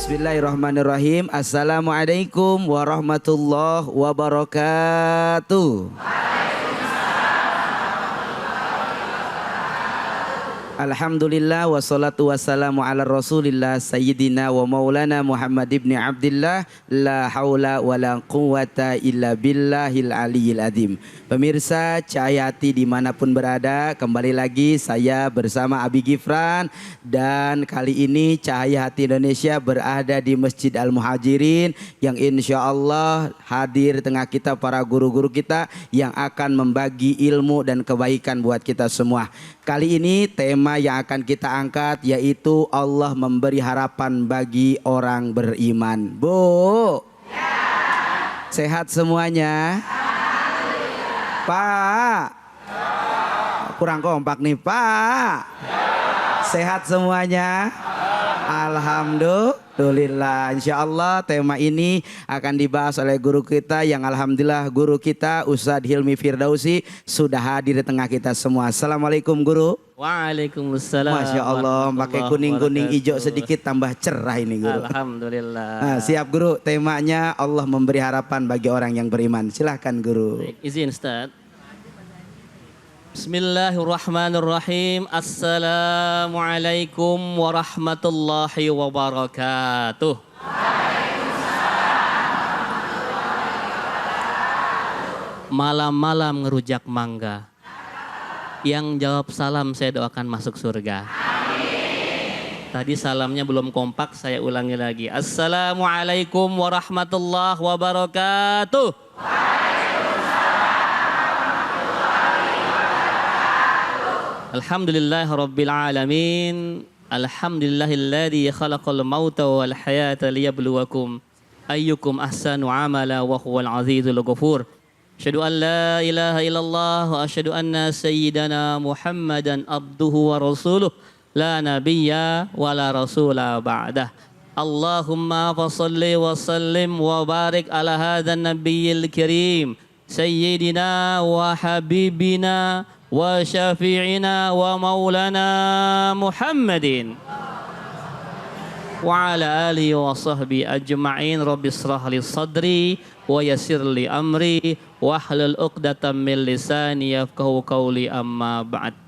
Bismillahirrahmanirrahim. Assalamualaikum warahmatullahi wabarakatuh. Alhamdulillah wassalatu wassalamu ala rasulillah sayyidina wa maulana Muhammad ibn Abdillah. La haula wa la quwata illa billahil aliyil azim. Pemirsa Cahaya Hati dimanapun berada, kembali lagi saya bersama Abi Gifran. Dan kali ini Cahaya Hati Indonesia berada di Masjid Al-Muhajirin, yang insya Allah hadir tengah kita para guru-guru kita yang akan membagi ilmu dan kebaikan buat kita semua. Kali ini tema yang akan kita angkat yaitu Allah memberi harapan bagi orang beriman. Bu, ya. Sehat semuanya? Pak, ya. Kurang kompak nih Pak, ya. Sehat semuanya? Ya. Alhamdulillah. Insya Allah tema ini akan dibahas oleh guru kita yang alhamdulillah guru kita Ustadz Hilmi Firdausi sudah hadir di tengah kita semua. Assalamualaikum guru. Waalaikumsalam. Masya Allah, pakai kuning-kuning hijau sedikit tambah cerah ini guru. Alhamdulillah. Nah, siap guru, temanya Allah memberi harapan bagi orang yang beriman. Silahkan guru. Baik, izin Ustaz. Bismillahirrahmanirrahim. Assalamualaikum warahmatullahi wabarakatuh. Malam-malam ngerujak mangga. Yang jawab salam saya doakan masuk surga. Amin. Tadi salamnya belum kompak, saya ulangi lagi. Assalamualaikum warahmatullahi wabarakatuh. Alhamdulillah rabbil alamin. Alhamdulillahilladzi khalaqal mauta wal hayata liyabluwakum ayyukum ahsanu amala wa huwal azizul ghafur. Asyhadu an la ilaha illallah wa asyhadu anna sayyidana Muhammadan abduhu wa rasuluh la nabiyya wa la rasula ba'dah. Allahumma fassalli wa sallim wa barik ala hadzal nabiyil karim sayyidina wa habibina wa syafi'ina wa maulana Muhammadin wa ala alihi wa sahbihi ajma'in. Rabbi israh li sadri wa yassir li amri wa hlul 'uqdatam min lisani yafqahu qawli, amma ba'd.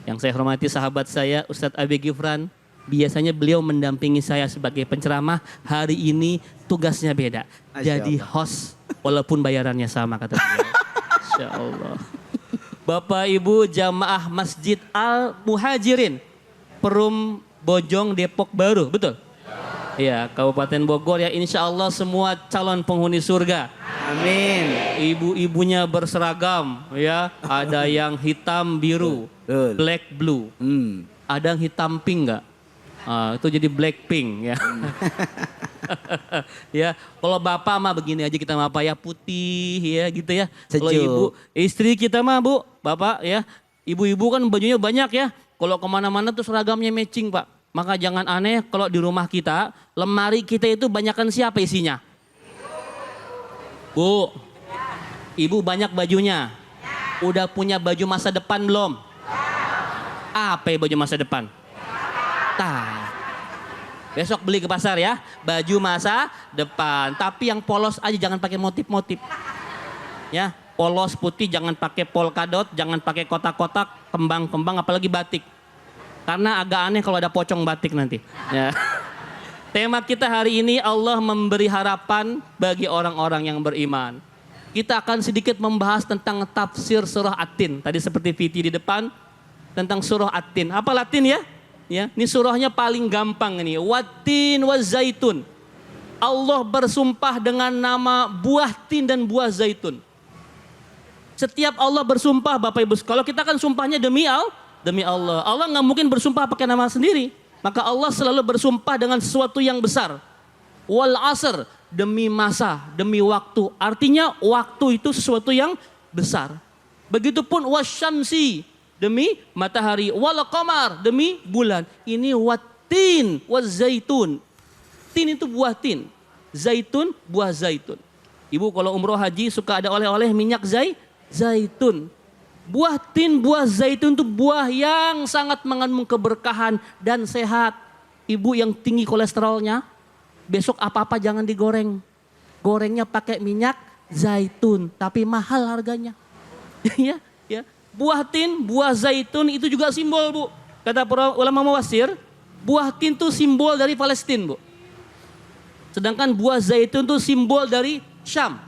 Yang saya hormati sahabat saya Ustadz Abi Gifran, biasanya beliau mendampingi saya sebagai penceramah. Hari ini tugasnya beda, jadi host walaupun bayarannya sama kata beliau. Insya Allah. Bapak Ibu jamaah Masjid Al-Muhajirin, Perum Bojong, Depok Baru, betul? Ya, Kabupaten Bogor ya, insya Allah semua calon penghuni surga. Amin. Ibu-ibunya berseragam ya, ada yang hitam biru, black blue, ada yang hitam pink enggak? Itu jadi black pink ya. Ya, kalau bapak mah begini aja kita mah apa ya, putih ya gitu ya. Kalau ibu, istri kita mah bu, bapak ya, ibu-ibu kan bajunya banyak ya. Kalau kemana-mana tuh seragamnya matching pak. Maka jangan aneh kalau di rumah kita, lemari kita itu banyakkan siapa isinya? Bu, ibu banyak bajunya. Udah punya baju masa depan belum? Apa ya baju masa depan? Tah. Besok beli ke pasar ya, baju masa depan. Tapi yang polos aja, jangan pakai motif-motif. Ya, polos putih, jangan pakai polkadot, jangan pakai kotak-kotak, kembang-kembang, apalagi batik. Karena agak aneh kalau ada pocong batik nanti. Ya. Tema kita hari ini, Allah memberi harapan bagi orang-orang yang beriman. Kita akan sedikit membahas tentang tafsir surah At-Tin. Tadi seperti VT di depan, tentang surah At-Tin. Apa Latin ya? Ya, ini surahnya paling gampang ini. Wat-tin waz-zaitun. Allah bersumpah dengan nama buah tin dan buah zaitun. Setiap Allah bersumpah Bapak Ibu, kalau kita kan sumpahnya demi Allah. Allah nggak mungkin bersumpah pakai nama sendiri. Maka Allah selalu bersumpah dengan sesuatu yang besar. Wal asr, demi masa, demi waktu. Artinya waktu itu sesuatu yang besar. Begitupun wasyamsi, demi matahari, wal qamar, demi bulan. Ini watin, wazaitun. Tin itu buah tin, zaitun buah zaitun. Ibu kalau umroh haji suka ada oleh-oleh minyak zaitun. Buah tin, buah zaitun itu buah yang sangat mengandung keberkahan dan sehat. ibu yang tinggi kolesterolnya, besok apa-apa jangan digoreng. Gorengnya pakai minyak zaitun, tapi mahal harganya. Ya, ya. Buah tin, buah zaitun itu juga simbol, Bu. Kata para ulama mufassir, buah tin itu simbol dari Palestina, Bu. Sedangkan buah zaitun itu simbol dari Syam.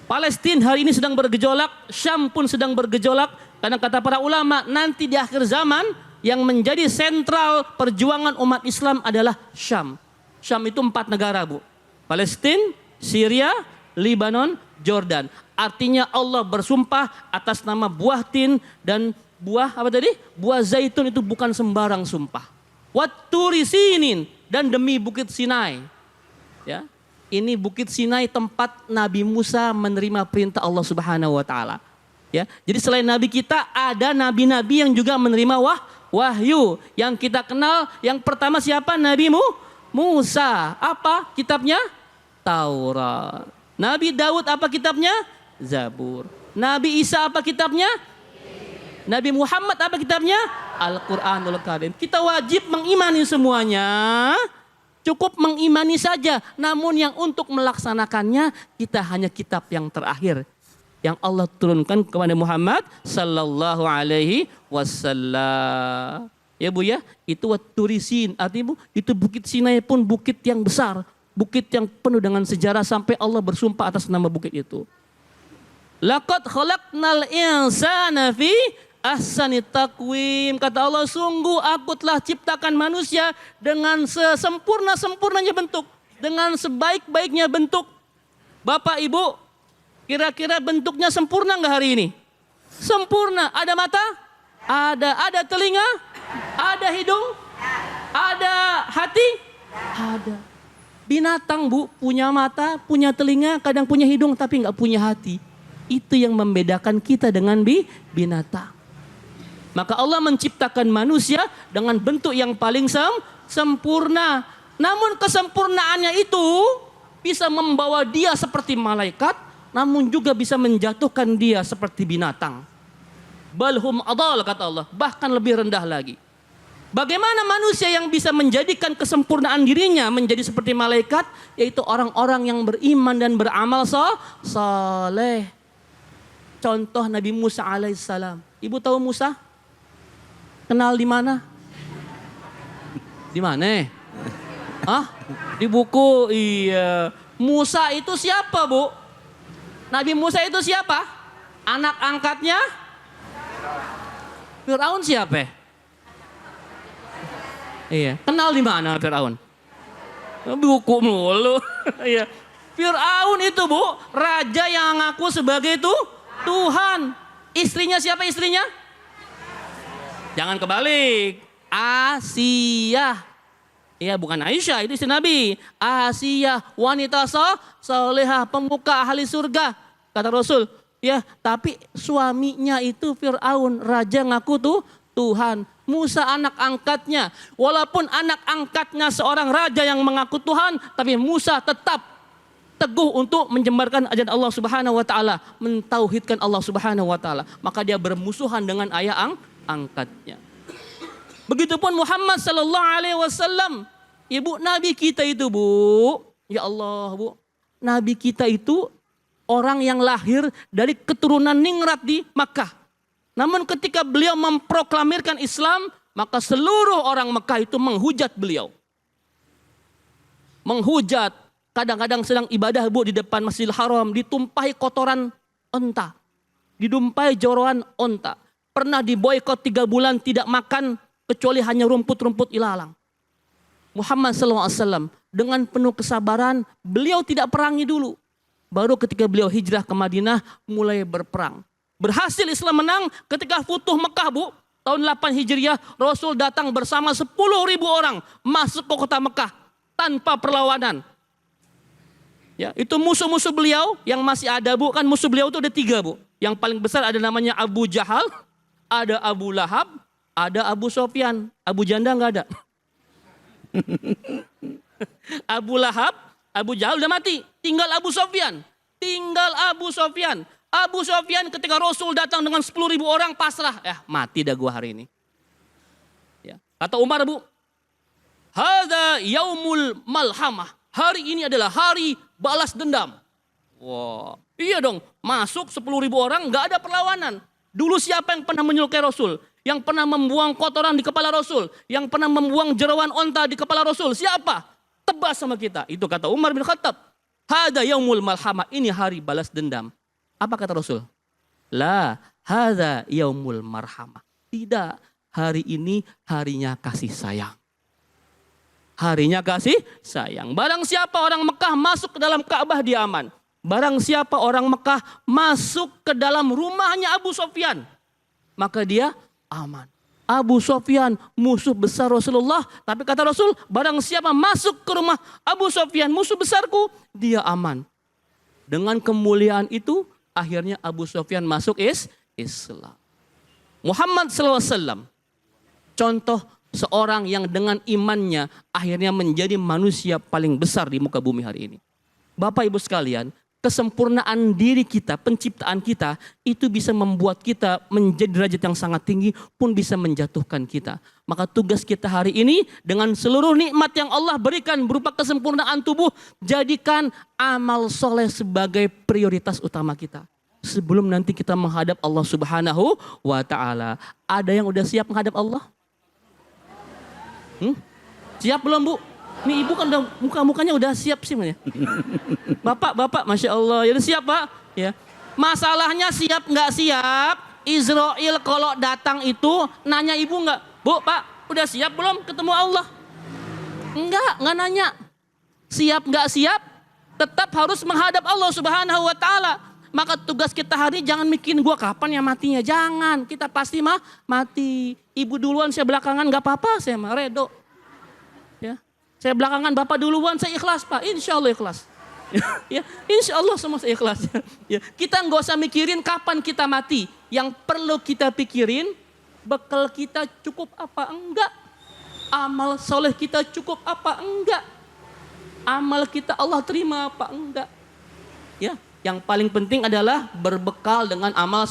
Palestina hari ini sedang bergejolak, Syam pun sedang bergejolak. Karena kata para ulama, nanti di akhir zaman yang menjadi sentral perjuangan umat Islam adalah Syam. Syam itu 4 negara, Bu. Palestina, Syria, Lebanon, Jordan. Artinya Allah bersumpah atas nama buah tin dan buah apa tadi? Buah zaitun itu bukan sembarang sumpah. Watturi sinin, dan demi bukit Sinai. Ya. Ini bukit Sinai tempat Nabi Musa menerima perintah Allah Subhanahu wa taala. Ya. Jadi selain nabi kita ada nabi-nabi yang juga menerima wahyu. Yang kita kenal yang pertama siapa? Nabi Musa. Apa kitabnya? Taurat. Nabi Daud apa kitabnya? Zabur. Nabi Isa apa kitabnya? Nabi Muhammad apa kitabnya? Al-Quranul Karim. Kita wajib mengimani semuanya. Cukup mengimani saja. Namun yang untuk melaksanakannya kita hanya kitab yang terakhir. Yang Allah turunkan kepada Muhammad sallallahu alaihi wasallam. Ya Bu ya, itu Watturisin. Artinya Bu, itu bukit Sinai pun bukit yang besar. Bukit yang penuh dengan sejarah sampai Allah bersumpah atas nama bukit itu. Laqad khalaqnal insana fi ahsani taqwim. Kata Allah, sungguh aku telah ciptakan manusia dengan sesempurna-sempurnanya bentuk. Dengan sebaik-baiknya bentuk. Bapak Ibu, kira-kira bentuknya sempurna enggak hari ini? Sempurna. Ada mata? Ada. Ada telinga? Ada hidung? Ada hati? Ada. Binatang Bu, punya mata, punya telinga, kadang punya hidung tapi enggak punya hati. Itu yang membedakan kita dengan binatang. Maka Allah menciptakan manusia dengan bentuk yang paling sempurna. Namun kesempurnaannya itu bisa membawa dia seperti malaikat, namun juga bisa menjatuhkan dia seperti binatang. Balhum adal kata Allah, bahkan lebih rendah lagi. Bagaimana manusia yang bisa menjadikan kesempurnaan dirinya menjadi seperti malaikat, yaitu orang-orang yang beriman dan beramal saleh. Contoh Nabi Musa alaihissalam. Ibu tahu Musa? Kenal di mana? Di mana? Hah? Di buku. Iya. Musa itu siapa, Bu? Nabi Musa itu siapa? Anak angkatnya? Firaun siapa? Iya. Kenal di mana Firaun? Buku mulu. Iya. Firaun itu, Bu, raja yang ngaku sebagai Tuhan. Istrinya siapa istrinya? Jangan kebalik. Asia. Iya, bukan Aisyah, itu istri Nabi. Asia, wanita solehah, pemuka ahli surga. Kata Rasul. Ya, tapi suaminya itu Firaun, raja ngaku Tuhan. Musa anak angkatnya. Walaupun anak angkatnya seorang raja yang mengaku Tuhan, tapi Musa tetap teguh untuk menjembarkan ajaran Allah Subhanahu wa taala, mentauhidkan Allah Subhanahu wa taala. Maka dia bermusuhan dengan ayah angkatnya. Begitupun Muhammad sallallahu alaihi wasallam. Ibu nabi kita itu, Bu. Ya Allah, Bu. Nabi kita itu orang yang lahir dari keturunan ningrat di Makkah. Namun ketika beliau memproklamirkan Islam, maka seluruh orang Makkah itu menghujat beliau. Menghujat. Kadang-kadang sedang ibadah, Bu, di depan Masjidil Haram, ditumpahi kotoran onta. Ditumpahi joroan onta. Pernah diboikot 3 bulan tidak makan, kecuali hanya rumput-rumput ilalang. Muhammad SAW dengan penuh kesabaran, beliau tidak perangi dulu. Baru ketika beliau hijrah ke Madinah, mulai berperang. Berhasil Islam menang ketika Futuh Mekah, Bu. Tahun 8 Hijriah, Rasul datang bersama 10.000 orang masuk ke kota Mekah tanpa perlawanan. Ya, itu musuh-musuh beliau yang masih ada, Bu. Kan musuh beliau itu ada 3, Bu. Yang paling besar ada namanya Abu Jahal, ada Abu Lahab, ada Abu Sofyan. Abu Janda nggak ada. Abu Lahab, Abu Jahal udah mati. Tinggal Abu Sofyan. Tinggal Abu Sofyan. Abu Sofyan ketika Rasul datang dengan 10.000 orang pasrah. Mati dah gua hari ini. Ya. Kata Umar, Bu, hadza yaumul malhamah. Hari ini adalah hari balas dendam. Wah, iya dong. Masuk 10.000 orang nggak ada perlawanan. Dulu siapa yang pernah menyukai Rasul? Yang pernah membuang kotoran di kepala Rasul? Yang pernah membuang jerawan onta di kepala Rasul? Siapa? Tebas sama kita. Itu kata Umar bin Khattab. Hada yaumul malhamah. Ini hari balas dendam. Apa kata Rasul? La hada yaumul marhamah. Tidak. Hari ini harinya kasih sayang. Harinya kasih sayang. Barang siapa orang Mekah masuk ke dalam Ka'bah dia aman. Barang siapa orang Mekah masuk ke dalam rumahnya Abu Sofyan, maka dia aman. Abu Sofyan musuh besar Rasulullah. Tapi kata Rasul, barang siapa masuk ke rumah Abu Sofyan musuh besarku, dia aman. Dengan kemuliaan itu, akhirnya Abu Sofyan masuk Islam. Muhammad SAW, contoh seorang yang dengan imannya akhirnya menjadi manusia paling besar di muka bumi hari ini. Bapak Ibu sekalian, kesempurnaan diri kita, penciptaan kita, itu bisa membuat kita menjadi derajat yang sangat tinggi pun bisa menjatuhkan kita. Maka tugas kita hari ini dengan seluruh nikmat yang Allah berikan berupa kesempurnaan tubuh, jadikan amal soleh sebagai prioritas utama kita. Sebelum nanti kita menghadap Allah Subhanahu wa Ta'ala. Ada yang udah siap menghadap Allah? Siap belum, Bu? Nih ibu kan udah mukanya udah siap sih ya. Bapak, Masya Allah. Ya udah siap Pak. Ya. Masalahnya siap nggak siap. Israel kalau datang itu nanya ibu nggak, Bu, Pak, udah siap belum ketemu Allah? Nggak nanya. Siap nggak siap, tetap harus menghadap Allah Subhanahu wa Ta'ala. Maka tugas kita hari ini jangan mikirin gua kapan ya matinya. Jangan, kita pasti mati. Ibu duluan, saya belakangan nggak apa-apa, saya mah redo. Ya. Saya belakangan Bapak duluan, saya ikhlas Pak. Insya Allah ikhlas. Ya, insya Allah semua saya ikhlas. Ya. Kita nggak usah mikirin kapan kita mati. Yang perlu kita pikirin, bekal kita cukup apa enggak. Amal soleh kita cukup apa enggak. Amal kita Allah terima apa enggak. Ya, yang paling penting adalah berbekal dengan amal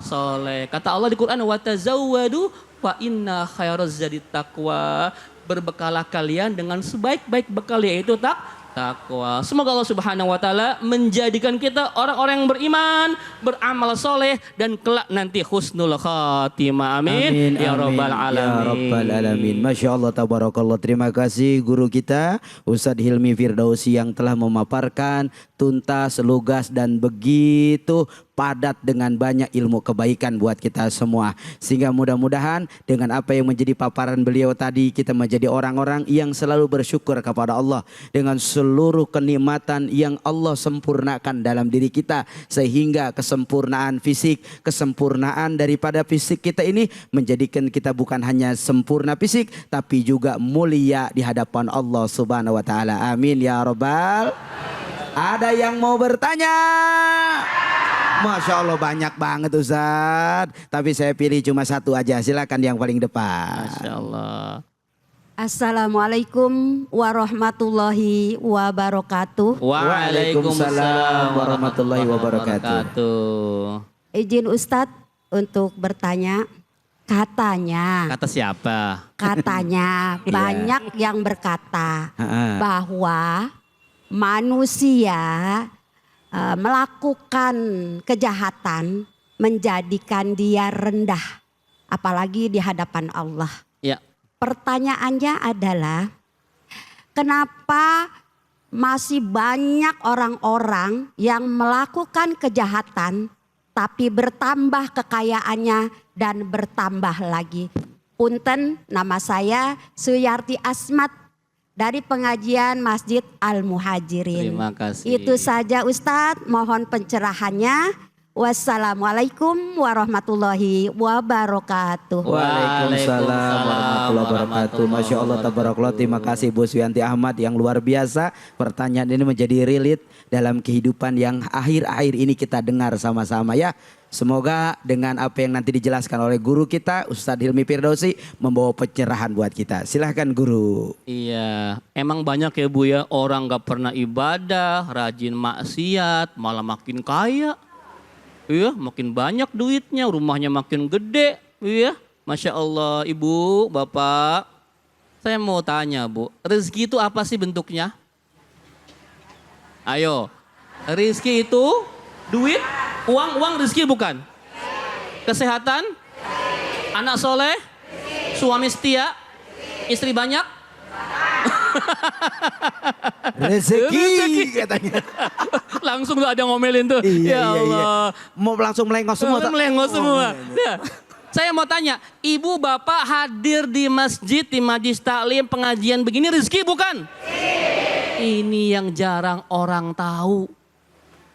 soleh. Kata Allah di Quran, wa tazawwadu fa inna khairaz zadi taqwa. Berbekalah kalian dengan sebaik-baik bekal, yaitu takwa. Semoga Allah Subhanahu wa Ta'ala menjadikan kita orang-orang yang beriman, beramal soleh, dan kelak nanti husnul khatimah. Amin. Ya Rabbal Alamin. Ya Rabbal Alamin. Masya Allah, tabarakallah. Terima kasih guru kita Ustadz Hilmi Firdausi yang telah memaparkan tuntas, lugas, dan begitu padat dengan banyak ilmu kebaikan buat kita semua. Sehingga mudah-mudahan dengan apa yang menjadi paparan beliau tadi, kita menjadi orang-orang yang selalu bersyukur kepada Allah dengan seluruh kenikmatan yang Allah sempurnakan dalam diri kita. Sehingga kesempurnaan fisik, kesempurnaan daripada fisik kita ini menjadikan kita bukan hanya sempurna fisik, tapi juga mulia di hadapan Allah Subhanahu wa Ta'ala. Amin ya Rabbal. Ada yang mau bertanya? Masya Allah banyak banget Ustaz. Tapi saya pilih cuma satu aja. Silakan yang paling depan. Masya Allah. Assalamualaikum warahmatullahi wabarakatuh. Waalaikumsalam warahmatullahi wabarakatuh. Izin Ustadz untuk bertanya. Katanya. Kata siapa? Katanya banyak yang berkata bahwa manusia melakukan kejahatan menjadikan dia rendah, apalagi di hadapan Allah. Ya. Pertanyaannya adalah kenapa masih banyak orang-orang yang melakukan kejahatan tapi bertambah kekayaannya dan bertambah lagi. Punten, nama saya Suyarti Asmat dari pengajian Masjid Al-Muhajirin. Terima kasih. Itu saja Ustadz, mohon pencerahannya. Wassalamualaikum warahmatullahi wabarakatuh. Waalaikumsalam warahmatullahi wabarakatuh. Masya Allah tabarakallah. Terima kasih Bu Suyanti Ahmad yang luar biasa. Pertanyaan ini menjadi relate dalam kehidupan yang akhir-akhir ini kita dengar sama-sama ya. Semoga dengan apa yang nanti dijelaskan oleh guru kita Ustadz Hilmi Firdausi membawa pencerahan buat kita. Silahkan guru. Iya, emang banyak ya Bu ya, orang gak pernah ibadah, rajin maksiat, malah makin kaya. Iya, makin banyak duitnya, rumahnya makin gede. Iya, Masya Allah, Ibu, Bapak. Saya mau tanya Bu, rezeki itu apa sih bentuknya? Ayo, rezeki itu duit, uang rezeki bukan? Kesehatan, anak soleh, suami setia, istri banyak. Rezeki katanya. Langsung tuh ada ngomelin tuh. Iya, Ya iya, iya. Allah. Mau langsung melengos semua. tak? Melengos semua. Oh, Nah, saya mau tanya, ibu bapak hadir di masjid, di majlis taklim, pengajian begini rezeki bukan? Ini yang jarang orang tahu.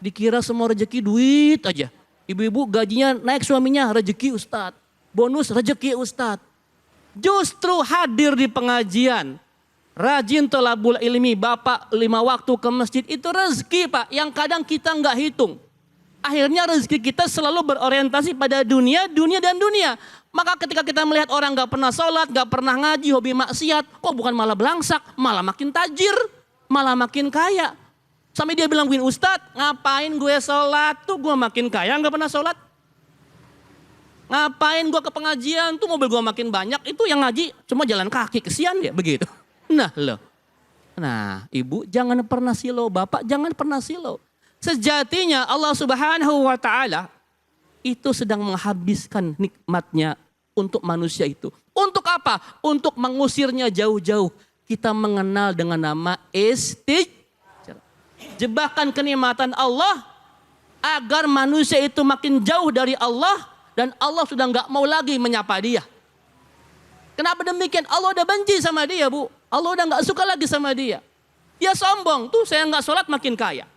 Dikira semua rezeki duit aja. Ibu-ibu gajinya naik suaminya rezeki Ustadz. Bonus rezeki Ustadz. Justru hadir di pengajian. Rajin tolabul ilmi, bapak 5 waktu ke masjid itu rezeki Pak. Yang kadang kita nggak hitung. Akhirnya rezeki kita selalu berorientasi pada dunia, dunia dan dunia. Maka ketika kita melihat orang gak pernah sholat, gak pernah ngaji, hobi maksiat. Kok bukan malah belangsak, malah makin tajir, malah makin kaya. Sampai dia bilang begini, Ustadz ngapain gue sholat tuh gue makin kaya gak pernah sholat. Ngapain gue ke pengajian tuh mobil gue makin banyak. Itu yang ngaji cuma jalan kaki, kesian dia begitu. Nah loh. Nah ibu jangan pernah silau, bapak jangan pernah silau. Sejatinya Allah Subhanahu wa Ta'ala itu sedang menghabiskan nikmatnya untuk manusia itu. Untuk apa? Untuk mengusirnya jauh-jauh. Kita mengenal dengan nama istijrat. Jebakan kenikmatan Allah agar manusia itu makin jauh dari Allah dan Allah sudah nggak mau lagi menyapa dia. Kenapa demikian? Allah udah benci sama dia, Bu. Allah udah nggak suka lagi sama dia. Dia sombong tuh, saya nggak sholat makin kaya.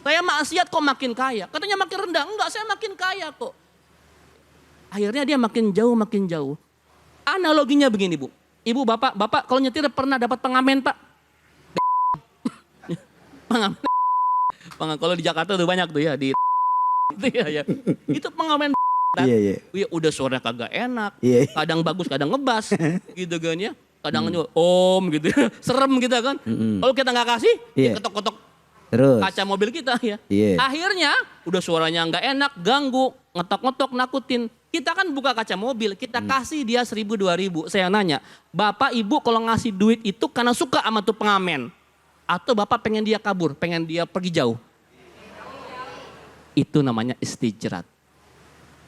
Saya maksiat kok makin kaya. Katanya makin rendah. Enggak, saya makin kaya kok. Akhirnya dia makin jauh. Analoginya begini Bu. Ibu, bapak kalau nyetir pernah dapat pengamen Pak? Pengamen. Kalau di Jakarta tuh banyak tuh ya. Di itu ya. Itu pengamen. Iya, iya. Ya, udah suara kagak enak. Iya. Kadang bagus, kadang ngebas. Gitu kan ya. Kadang om gitu. Serem gitu kan. Kalau kita nggak kasih, Iya. dia ketok-ketok Terus. kaca mobil kita ya. Iya. Akhirnya udah suaranya nggak enak, ganggu, ngetok-ngetok, nakutin. Kita kan buka kaca mobil, kita kasih dia 1.000, 2.000. Saya nanya, Bapak Ibu kalau ngasih duit itu karena suka sama tuh pengamen? Atau Bapak pengen dia kabur, pengen dia pergi jauh? Itu namanya istijrat.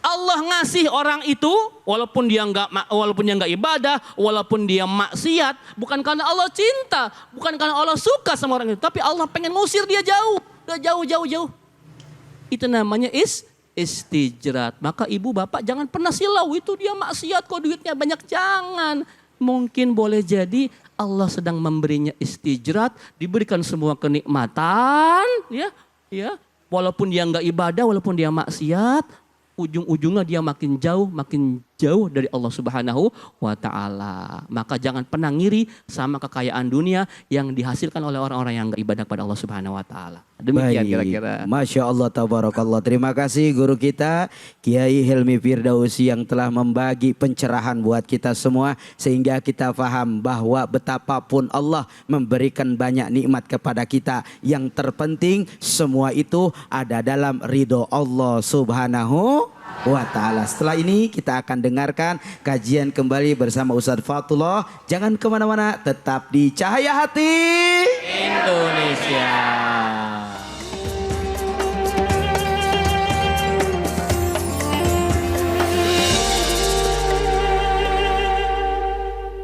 Allah ngasih orang itu walaupun dia nggak ibadah, walaupun dia maksiat, bukan karena Allah cinta, bukan karena Allah suka sama orang itu, tapi Allah pengen ngusir dia jauh, jauh. Itu namanya istijrat. Maka ibu bapak jangan pernah silau, itu dia maksiat kok duitnya banyak, jangan. Mungkin boleh jadi Allah sedang memberinya istijrat, diberikan semua kenikmatan, ya. Walaupun dia nggak ibadah, walaupun dia maksiat, ujung-ujungnya dia makin jauh dari Allah Subhanahu wa Ta'ala. Maka jangan pernah ngiri sama kekayaan dunia yang dihasilkan oleh orang-orang yang beribadah kepada Allah Subhanahu wa Ta'ala. Demikian kira-kira. Masya Allah, tabarakallah. Terima kasih guru kita Kiai Hilmi Firdausi yang telah membagi pencerahan buat kita semua, sehingga kita paham bahwa betapapun Allah memberikan banyak nikmat kepada kita, yang terpenting semua itu ada dalam ridho Allah Subhanahu wa Ta'ala. Setelah ini kita akan dengarkan kajian kembali bersama Ustadz Fatullah. Jangan kemana-mana, tetap di Cahaya Hati Indonesia.